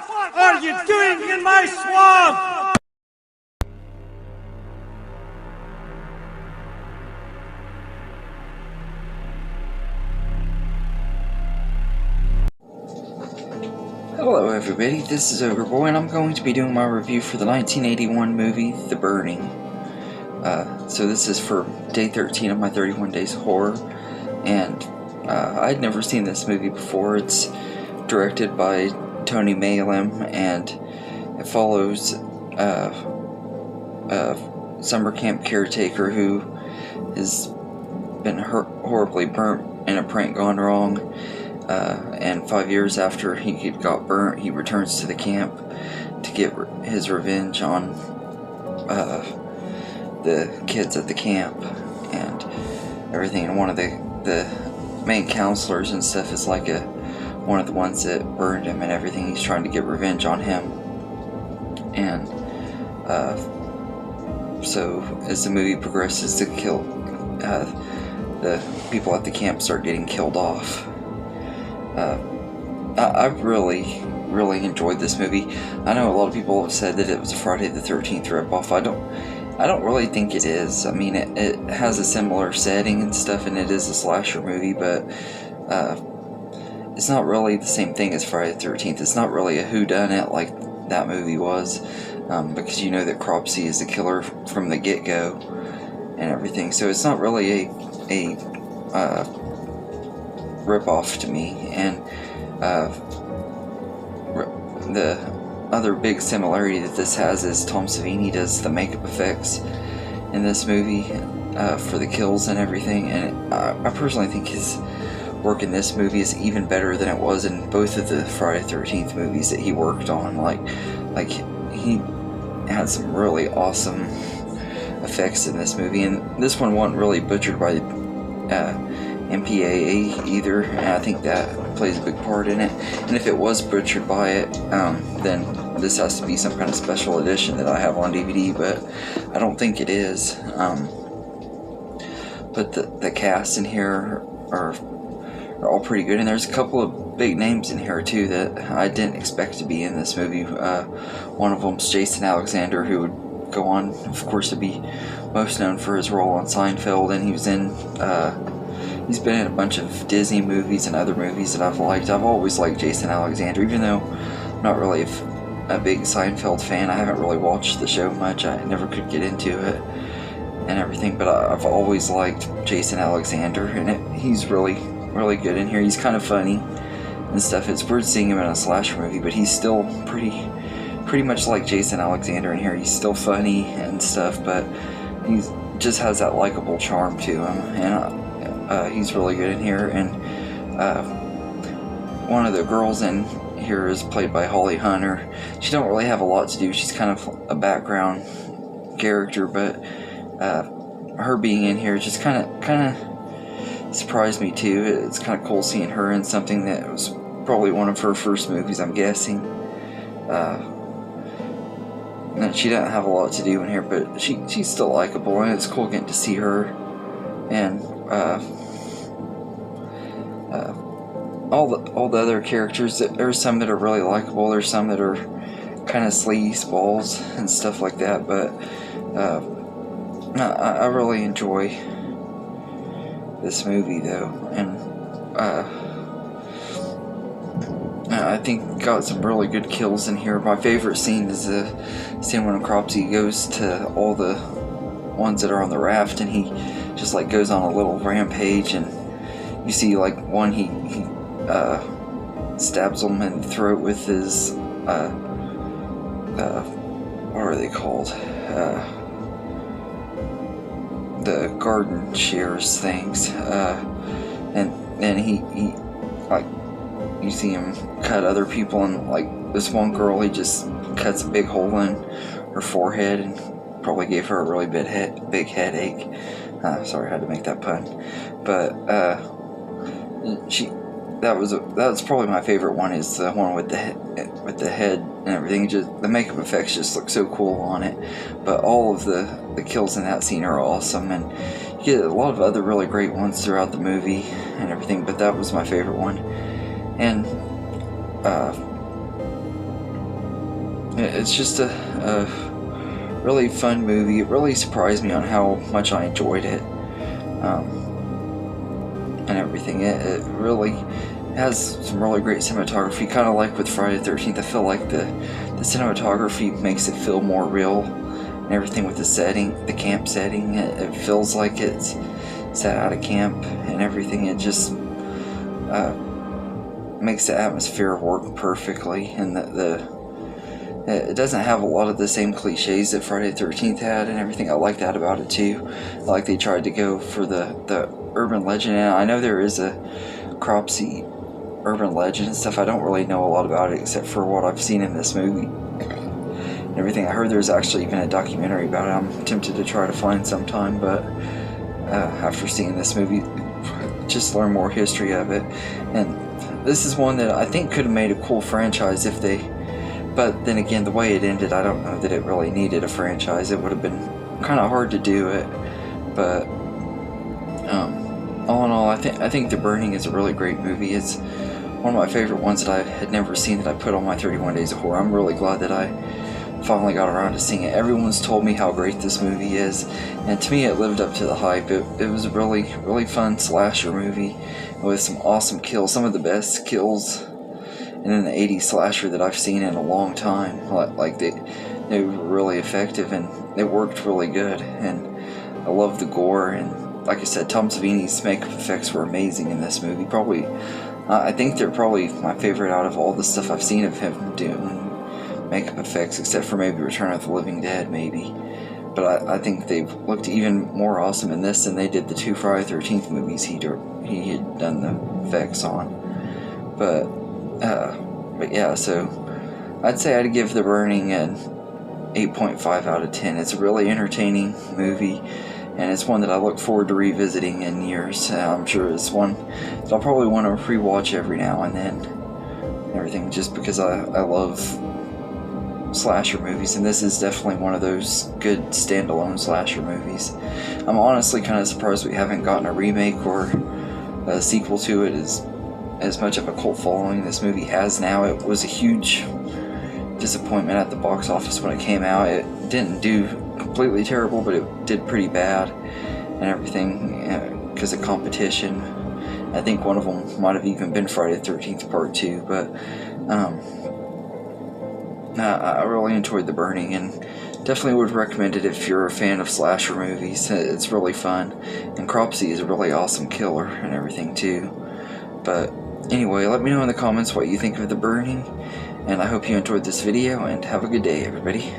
What are you doing in my swamp? Hello everybody, this is Overboy, and I'm going to be doing my review for the 1981 movie, The Burning. So this is for day 13 of my 31 Days of Horror, and I'd never seen this movie before. It's directed by Tony Maylam, and it follows a summer camp caretaker who has been horribly burnt in a prank gone wrong. And 5 years after he got burnt, he returns to the camp to get his revenge on the kids at the camp and everything. And one of the main counselors and stuff is like one of the ones that burned him and everything. He's trying to get revenge on him. And so as the movie progresses, the people at the camp start getting killed off. I've really enjoyed this movie. I know a lot of people have said that it was a Friday the 13th ripoff. I don't really think it is. I mean, it has a similar setting and stuff, and it is a slasher movie, but it's not really the same thing as Friday the 13th. It's not really a whodunit like that movie was, because you know that Cropsey is the killer from the get-go and everything. So it's not really a rip-off to me. And the other big similarity that this has is Tom Savini does the makeup effects in this movie for the kills and everything, and I personally think his work in this movie is even better than it was in both of the Friday the 13th movies that he worked on. Like he had some really awesome effects in this movie, and this one wasn't really butchered by MPAA either, and I think that plays a big part in it. And if it was butchered by it, then this has to be some kind of special edition that I have on DVD, but I don't think it is. But the cast in here are all pretty good, and there's a couple of big names in here too that I didn't expect to be in this movie. One of them's Jason Alexander, who would go on, of course, to be most known for his role on Seinfeld, and he was in he's been in a bunch of Disney movies and other movies that I've liked. I've always liked Jason Alexander, even though I'm not really a big Seinfeld fan. I haven't really watched the show much. I never could get into it and everything, but I've always liked Jason Alexander, and he's really good in here. He's kind of funny and stuff. It's weird seeing him in a slasher movie, but he's still pretty much like Jason Alexander in here. He's still funny and stuff, but he just has that likable charm to him, and he's really good in here. And one of the girls in here is played by Holly Hunter. She don't really have a lot to do. She's kind of a background character, but her being in here just kind of surprised me too. It's kind of cool seeing her in something that was probably one of her first movies, I'm guessing. And she doesn't have a lot to do in here, but she's still likable, and it's cool getting to see her. And all the other characters, there's some that are really likable, there's some that are kind of sleazeballs and stuff like that, but I really enjoy this movie though, and I think got some really good kills in here. My favorite scene is the scene when Cropsey goes to all the ones that are on the raft, and he just like goes on a little rampage, and you see like one he stabs them in the throat with his what are they called, the garden shears things, and then he like, you see him cut other people, and like this one girl, he just cuts a big hole in her forehead and probably gave her a really big headache. Sorry, I had to make that pun, but that's probably my favorite one, is the one with the head and everything. Just the makeup effects just look so cool on it, but all of the kills in that scene are awesome, and you get a lot of other really great ones throughout the movie and everything, but that was my favorite one. And It's just a really fun movie. It really surprised me on how much I enjoyed it, and everything. It really has some really great cinematography, kind of like with Friday the 13th. I feel like the cinematography makes it feel more real, and everything with the setting, the camp setting. It feels like it's set out of camp, and everything. It just makes the atmosphere work perfectly, and it doesn't have a lot of the same cliches that Friday the 13th had and everything. I like that about it too. I like they tried to go for the urban legend, and I know there is a Cropsey urban legend and stuff. I don't really know a lot about it except for what I've seen in this movie and everything. I heard there's actually even a documentary about it. I'm tempted to try to find sometime, but after seeing this movie, just learn more history of it. And this is one that I think could have made a cool franchise if they, but then again, the way it ended, I don't know that it really needed a franchise. It would have been kind of hard to do it, but all in all, I think The Burning is a really great movie. It's one of my favorite ones that I had never seen that I put on my 31 Days of Horror. I'm really glad that I finally got around to seeing it. Everyone's told me how great this movie is, and to me it lived up to the hype. It was a really, really fun slasher movie with some awesome kills, some of the best kills in an 80s slasher that I've seen in a long time. Like they were really effective, and it worked really good, and I love the gore. And like I said, Tom Savini's makeup effects were amazing in this movie. Probably, I think they're probably my favorite out of all the stuff I've seen of him doing makeup effects, except for maybe Return of the Living Dead, maybe. But I think they've looked even more awesome in this than they did the two Friday the 13th movies he had done the effects on. But yeah, so I'd say I'd give The Burning an 8.5 out of 10. It's a really entertaining movie, and it's one that I look forward to revisiting in years. I'm sure it's one that I'll probably want to rewatch every now and then, and everything, just because I love slasher movies, and this is definitely one of those good standalone slasher movies. I'm honestly kind of surprised we haven't gotten a remake or a sequel to it. As much of a cult following this movie has now. It was a huge disappointment at the box office when it came out. It didn't do completely terrible, but it did pretty bad and everything because of competition. I think one of them might have even been Friday the 13th Part 2, but I really enjoyed The Burning, and definitely would recommend it if you're a fan of slasher movies. It's really fun, and Cropsey is a really awesome killer and everything too. But anyway, let me know in the comments what you think of The Burning, and I hope you enjoyed this video, and have a good day, everybody.